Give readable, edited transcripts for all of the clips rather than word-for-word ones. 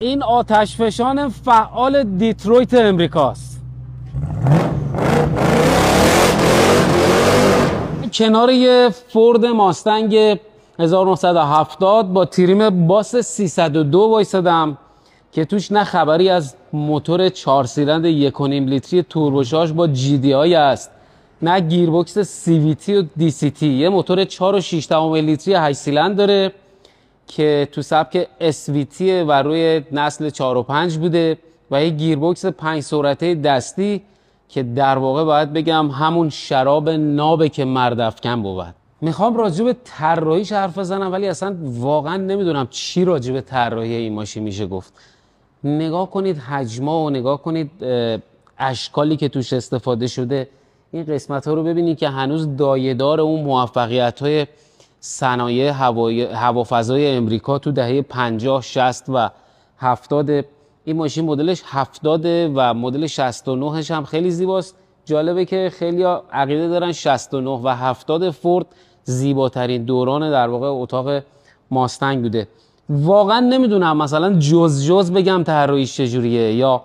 این آتشفشان فعال دیترویت امریکاست. کنار یه فورد ماستنگ 1970 با تریم باس 302 وایسادم که توش نه خبری از موتور 4 سیلندر 1.5 لیتری توربوشارژ با جی دی آی است، نه گیربکس سی وی تی و دی سی تی. یه موتور 4.6 لیتری 8 سیلندر داره که تو سبک اس وی تی و روی نسل 4 و 5 بوده و یه گیربکس 5 سرعته دستی که در واقع باید بگم همون شراب نابه که مرد افکن بود. میخوام راجع به طراحیش حرف بزنم ولی اصلا واقعا نمیدونم چی راجع به طراحی این ماشین میشه گفت. نگاه کنید حجما و نگاه کنید اشکالی که توش استفاده شده. این قسمت ها رو ببینید که هنوز دایه‌دار اون موفقیت های صنایع هوافضای امریکا تو دهه 50 60 و 70. این ماشین مدلش 70 و مدل 69 هم خیلی زیباست. جالبه که خیلی عقیده دارن 69 و 70 فورد زیباترین دوران در واقع اتاق ماستنگ بوده. واقعا نمیدونم مثلا جز بگم طراحیش چجوریه یا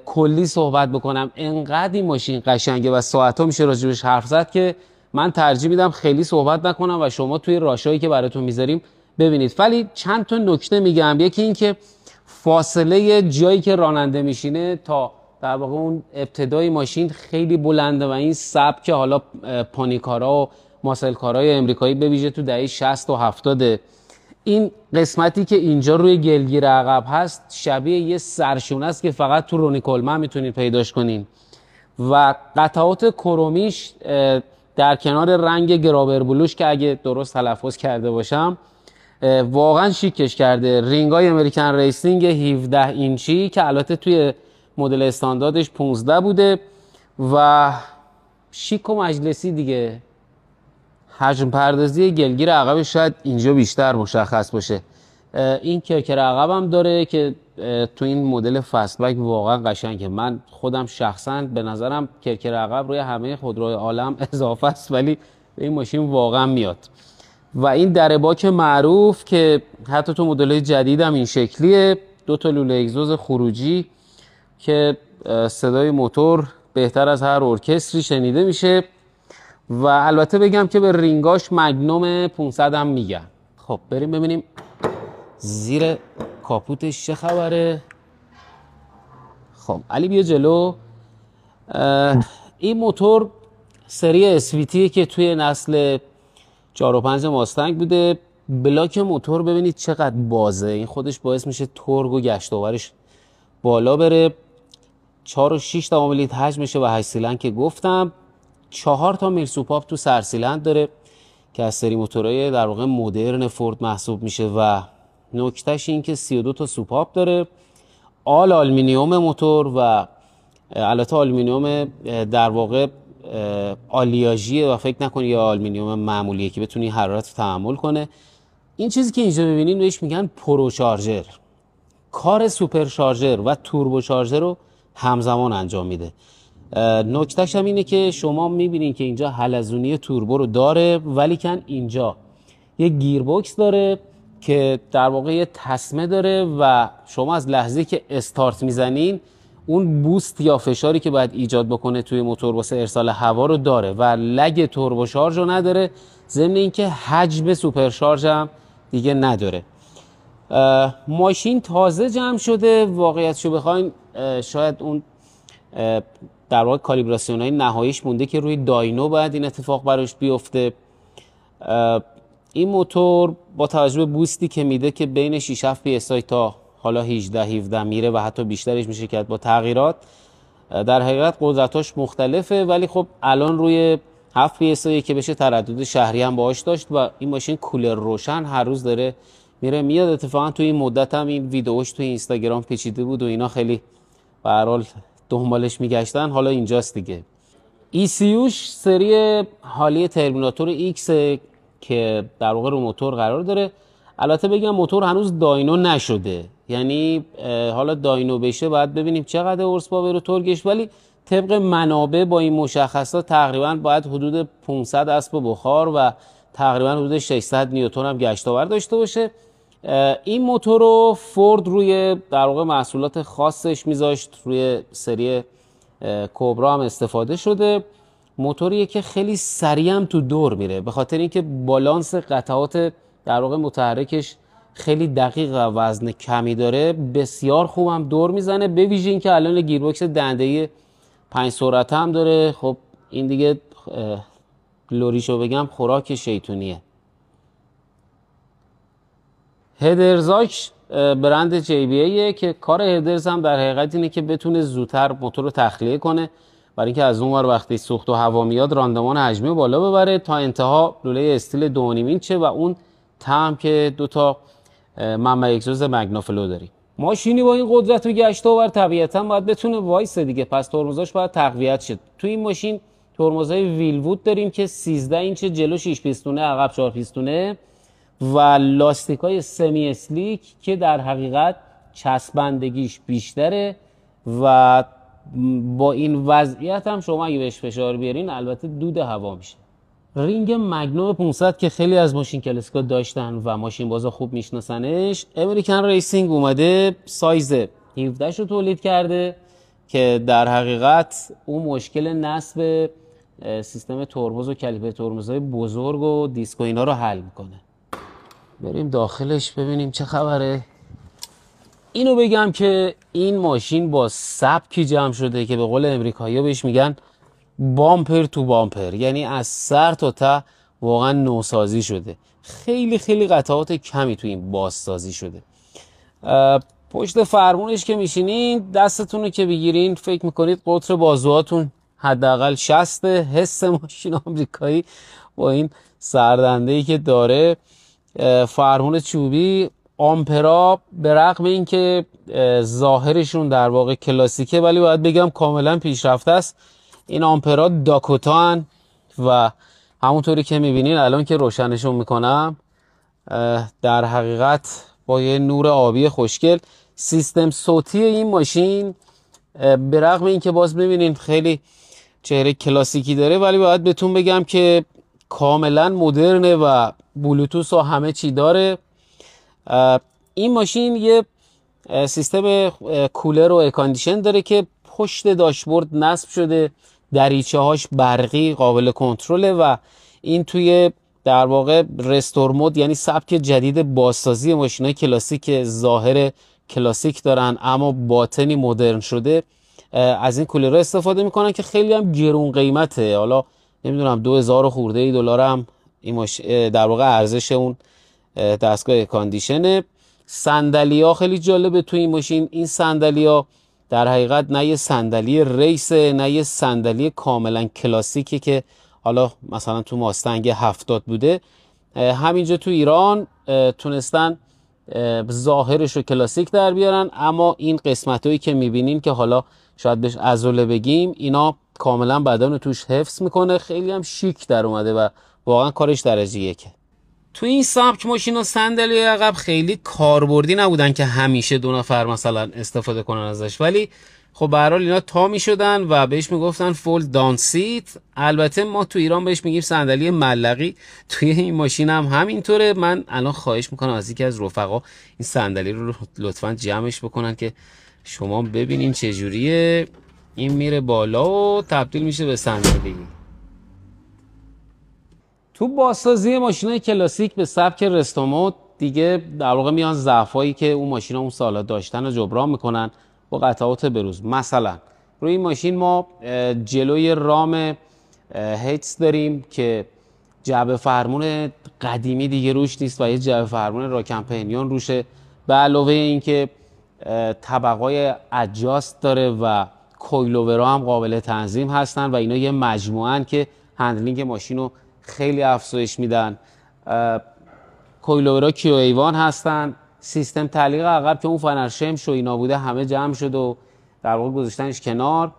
کلی صحبت بکنم. انقدر این ماشین قشنگه و ساعت‌ها میشه راجبش حرف زد که من ترجیح میدم خیلی صحبت نکنم و شما توی راشایی که براتون میذاریم ببینید. ولی چند تا نکته میگم. یکی این که فاصله جایی که راننده میشینه تا در واقع اون ابتدای ماشین خیلی بلنده و این سبک که حالا پانیکارا و ماسلکارای امریکایی به ویژه تو دهه 60 و 70 این قسمتی که اینجا روی گلگیر عقب هست شبیه یه سرشونه است که فقط تو رونی کولمن میتونید پیداش کنین و قطعات کرومیش در کنار رنگ گرابر بلوش که اگه درست تلفظ کرده باشم واقعا شیکش کرده. رینگای امریکن ریسینگ 17 اینچی که البته توی مدل استانداردش 15 بوده و شیک و مجلسی دیگه. حجم پردازی گلگیر عقب شاید اینجا بیشتر مشخص باشه. این کرکر عقب هم داره که تو این مدل فستبک واقعا قشنگه. من خودم شخصا به نظرم کرکر عقب روی همه خودروهای عالم اضافه است ولی به این ماشین واقعا میاد. و این دره باک معروف که حتی تو مدل‌های جدید هم این شکلیه. 2 تا لوله اگزوز خروجی که صدای موتور بهتر از هر ارکستری شنیده میشه و البته بگم که به رینگاش مگنوم 500 هم میگن. خب بریم ببینیم زیر کاپوتش چه خبره. خب علی بیا جلو. این موتور سری اس وی تی که توی نسل 4 و 5 ماستنگ بوده. بلاک موتور ببینید چقدر بازه. این خودش باعث میشه تورگ و گشت آورش بالا بره. 4.6 لیتر حجمشه و 8 سیلندر که گفتم. 4 تا میل سوپاپ تو سرسیلند داره که از سری موتورهای در واقع مدرن فورد محسوب میشه و نکتهش این که 32 تا سوپاپ داره. آلومینیوم موتور و البته آلومینیوم در واقع آلیاژیه و فکر نکنی یا آلومینیوم معمولیه که بتونی حرارت رو تحمل کنه. این چیزی که اینجا ببینید بهش میگن پرو شارژر. کار سوپر شارژر و توربو شارژر رو همزمان انجام میده. نکتهش هم اینه که شما میبینین که اینجا حلزونی توربو رو داره ولی کن اینجا یه گیربکس داره که در واقع یه تسمه داره و شما از لحظه که استارت میزنین اون بوست یا فشاری که باید ایجاد بکنه توی موتور واسه ارسال هوا رو داره و لگ توربو شارژ رو نداره. ضمن اینکه حجم سوپر شارژ هم دیگه نداره. ماشین تازه جمع شده. واقعیتشو بخواین شاید اون در واقع کالیبراسیون های نهاییش مونده که روی داینو باید این اتفاق براش بیفته. این موتور با توجه به بوستی که میده که بین 6 7 پی اس آی تا حالا 18 17 میره و حتی بیشترش میشه که با تغییرات در حقیقت قدرتاش مختلفه ولی خب الان روی 7 پی اس آی که بشه تردد شهری هم باهاش داشت و این ماشین کولر روشن هر روز داره میره میاد. اتفاقا تو این مدت هم این ویدیوش تو اینستاگرام پیچیده بود و اینا خیلی به هر حال دنبالش میگشتن. حالا اینجاست دیگه. ECUش سری حالی ترمیناتور ایکس که در واقع رو موتور قرار داره. البته بگم موتور هنوز داینو نشده، یعنی حالا داینو بشه باید ببینیم چقدر هورس پاور و تورگش، ولی طبق منابع با این مشخصات تقریبا باید حدود 500 اسب بخار و تقریبا حدود 600 نیوتن هم گشت آور داشته باشه. این موتور رو فورد روی در واقع محصولات خاصش میذاشت، روی سری کوبرا هم استفاده شده. موتوریه که خیلی سریع هم تو دور میره، به خاطر اینکه بالانس قطعات در واقع متحرکش خیلی دقیق و وزن کمی داره، بسیار خوب هم دور میزنه. به ویژه اینکه الان گیربکس دنده‌ای 5 سرعت هم داره. خب این دیگه لوریشو بگم خوراک شیطونیه. هدرزاش برند JBA که کار هدرز هم در حقیقت اینه که بتونه زودتر موتور رو تخلیه کنه، برای اینکه از اون ور وقتی سوخت و هوا میاد راندمان حجمی بالا ببره تا انتها لوله استیل 2.5 اینچه و اون تم که 2 تا منبع اگزوز مگنافلو داریم. ماشینی با این قدرت و گشت آور طبیعتا باید بتونه وایسه دیگه، پس ترمزاش باید تقویت شه. تو این ماشین ترمزهای ویلوود داریم که 13 اینچ جلو 6 پیستونه، عقب 4 پیستونه و لاستیکای سمی اسلیک که در حقیقت چسبندگیش بیشتره و با این وضعیت هم شما اگه بهش فشار بیارین البته دود هوا میشه. رینگ مگنوم 500 که خیلی از ماشین کلاسیکا داشتن و ماشین بازا خوب میشناسنش، امریکن ریسینگ اومده سایز 17 رو تولید کرده که در حقیقت اون مشکل نصب سیستم ترمز و کلیپر ترمزهای بزرگ و دیسک و اینا رو حل میکنه. بریم داخلش ببینیم چه خبره. اینو بگم که این ماشین با سبکی جمع شده که به قول امریکایی‌ها بهش میگن بامپر تو بامپر، یعنی از سر تا ته واقعا نوسازی شده. خیلی خیلی قطعات کمی تو این بازسازی شده. پشت فرمونش که میشینین دستتون رو که بگیرین فکر میکنید قطر بازوهاتون حداقل 60. حس ماشین آمریکایی با این سردنده‌ای که داره، فرمون چوبی، آمپرا به رغم این که ظاهرشون در واقع کلاسیکه ولی باید بگم کاملا پیشرفته است. این آمپرا داکوتان و همونطوری که میبینین الان که روشنشون میکنم در حقیقت با یه نور آبی خوشگل. سیستم صوتی این ماشین به رغم این که باز میبینین خیلی چهره کلاسیکی داره ولی باید بهتون بگم که کاملا مدرنه و بلوتوث و همه چی داره. این ماشین یه سیستم کولر و اکاندیشن داره که پشت داشبورد نصب شده، دریچه هاش برقی قابل کنترله و این توی در واقع رستور مود، یعنی سبک جدید بازسازی ماشینای کلاسیک ظاهر کلاسیک دارن اما باطنی مدرن شده، از این کولرها استفاده میکنن که خیلی هم گرون قیمته. حالا نمیدونم 2000 خورده دلار هم این در واقع ارزش اون دستگاه اکاندیشنه. صندلی‌ها خیلی جالبه تو این ماشین. این صندلی‌ها در حقیقت نه یه صندلی ریسه نه یه صندلی کاملا کلاسیکی که حالا مثلا تو ماستنگ 70 بوده. همینجا تو ایران تونستن ظاهرش رو کلاسیک در بیارن اما این قسمتایی که میبینین که حالا شاید بهش عضله بگیم اینا کاملا بدن رو توش حفظ میکنه. خیلی هم شیک در اومده و واقعا کارش درجه یکه. تو این سبک ماشینا صندلی عقب خیلی کاربردی نبودن که همیشه 2 نفر مثلا استفاده کنن ازش، ولی خب به هر حال اینا تا میشدن و بهش میگفتن فولد داون سیت. البته ما تو ایران بهش میگیم صندلی ملقی. توی این ماشین هم همینطوره. من الان خواهش میکنم از یکی از رفقا این صندلی رو لطفا جمعش بکنن که شما ببینین چه جوریه. این میره بالا و تبدیل میشه به صندلی. تو بازسازی ماشینای کلاسیک به سبک رستومود دیگه در واقع میان ضعفایی که اون ماشینا اون سالا داشتن رو جبران میکنن با قطعات بروز. مثلا روی این ماشین ما جلوی رام هیتس داریم که جعبه فرمون قدیمی دیگه روش نیست و یه جعبه فرمون راکمپنیون روشه. به علاوه این که طبقای ادجاست داره و کویلوورا هم قابل تنظیم هستن و اینا یه مجموعن که هندلینگ ماشین رو خیلی افزایش میدن. کویلوورا کیو ایوان هستن. سیستم تعلیق عقب که اون فنر شمش و اینا بوده همه جمع شد و در واقع گذاشتنش کنار.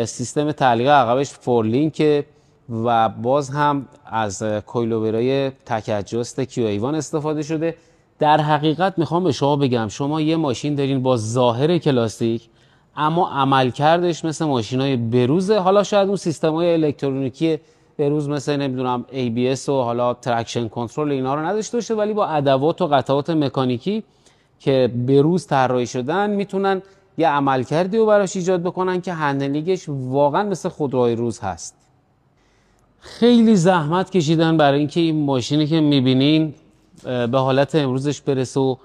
سیستم تعلیق عقبش فورلینک و باز هم از کویلوورای تک ادجاست کیو ایوان استفاده شده. در حقیقت میخوام به شما بگم شما یه ماشین دارین با ظاهر کلاسیک اما عملکردش مثل ماشینای بروزه. حالا شاید اون سیستم‌های الکترونیکی به روز مثل نمیدونم ABS و حالا ترکشن کنترل اینا رو نداشته باشه، ولی با ادوات و قطعات مکانیکی که به روز طراحی شدن میتونن یه عملکردی رو براش ایجاد بکنن که هندلینگش واقعا مثل خودروهای روز هست. خیلی زحمت کشیدن برای اینکه این ماشینی که میبینین به حالت امروزش برسه و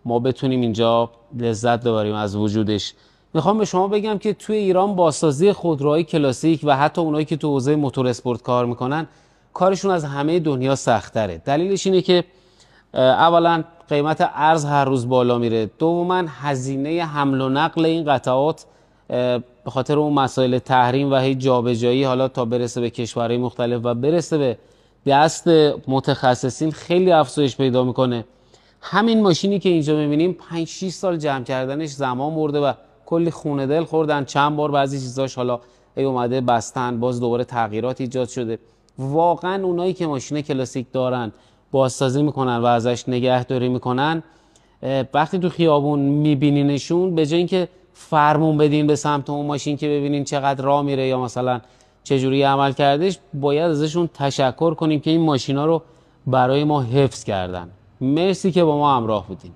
ما بتونیم اینجا لذت ببریم از وجودش. میخوام به شما بگم که توی ایران بازسازی خودروهای کلاسیک و حتی اونایی که تو حوزه موتور اسپورت کار میکنن کارشون از همه دنیا سخت‌تره. دلیلش اینه که اولا قیمت ارز هر روز بالا میره، دوما هزینه حمل و نقل این قطعات به خاطر اون مسائل تحریم و هی جابجایی حالا تا برسه به کشورهای مختلف و برسه به دست متخصصین خیلی افزایش پیدا میکنه. همین ماشینی که اینجا میبینیم 5-6 سال جمع کردنش زمان برده و کلی خونه دل خوردن، چند بار بعضی چیزاش حالا ای اومده بستن، باز دوباره تغییرات ایجاد شده. واقعا اونایی که ماشین کلاسیک دارن بازسازی میکنن و ازش نگهداری میکنن، وقتی تو خیابون میبینینشون به جای اینکه فرمون بدین به سمت اون ماشین که ببینین چقدر راه میره یا مثلا چجوری عمل کردش، باید ازشون تشکر کنیم که این ماشینا رو برای ما حفظ کردن. مرسی که با ما همراه بودین.